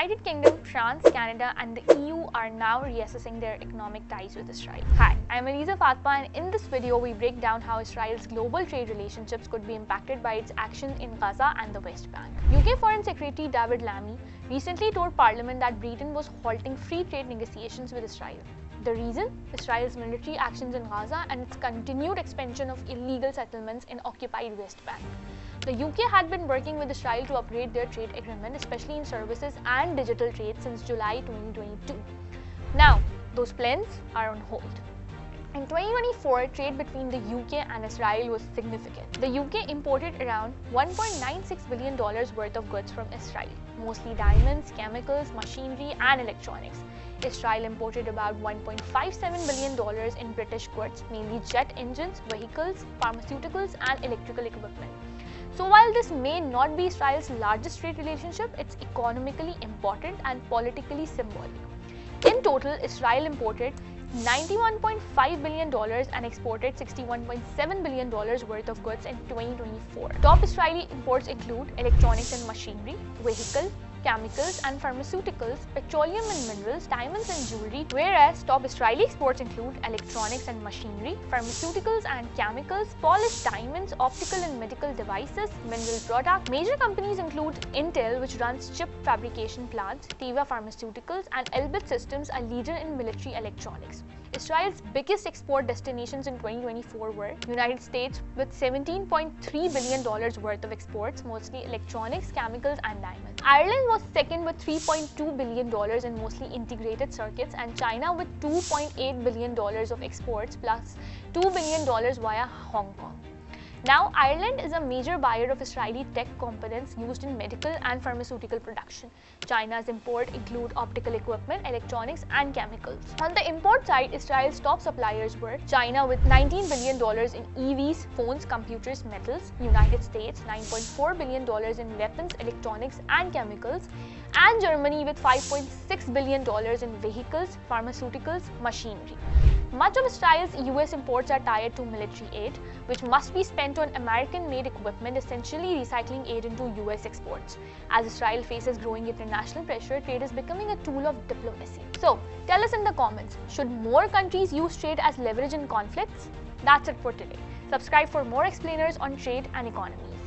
United Kingdom, France, Canada, and the EU are now reassessing their economic ties with Israel. Hi, I'm Eliza Fatma, and in this video, we break down how Israel's global trade relationships could be impacted by its actions in Gaza and the West Bank. UK Foreign Secretary David Lammy recently told Parliament that Britain was halting free trade negotiations with Israel. The reason? Israel's military actions in Gaza and its continued expansion of illegal settlements in occupied West Bank. The UK had been working with Israel to upgrade their trade agreement, especially in services and digital trade, since July 2022. Now, those plans are on hold. In 2024, trade between the UK and Israel was significant. The UK imported around $1.96 billion worth of goods from Israel, mostly diamonds, chemicals, machinery, and electronics. Israel imported about $1.57 billion in British goods, mainly jet engines, vehicles, pharmaceuticals, and electrical equipment. So while this may not be Israel's largest trade relationship, it's economically important and politically symbolic. In total, Israel imported $91.5 billion and exported $61.7 billion worth of goods in 2024. Top Israeli imports include electronics and machinery, vehicle, chemicals and pharmaceuticals, petroleum and minerals, diamonds and jewelry, whereas top Israeli exports include electronics and machinery, pharmaceuticals and chemicals, polished diamonds, optical and medical devices, mineral products. Major companies include Intel, which runs chip fabrication plants, Teva Pharmaceuticals, and Elbit Systems, a leader in military electronics. Israel's biggest export destinations in 2024 were United States with $17.3 billion worth of exports, mostly electronics, chemicals, and diamonds. Ireland was second with $3.2 billion in mostly integrated circuits, and China with $2.8 billion of exports plus $2 billion via Hong Kong. Now, Ireland is a major buyer of Israeli tech components used in medical and pharmaceutical production. China's imports include optical equipment, electronics, and chemicals. On the import side, Israel's top suppliers were China with $19 billion in EVs, phones, computers, metals, United States $9.4 billion in weapons, electronics, and chemicals, and Germany with $5.6 billion in vehicles, pharmaceuticals, machinery. Much of Israel's US imports are tied to military aid, which must be spent on American-made equipment, essentially recycling aid into US exports. As Israel faces growing international pressure, trade is becoming a tool of diplomacy. So, tell us in the comments, should more countries use trade as leverage in conflicts? That's it for today. Subscribe for more explainers on trade and economies.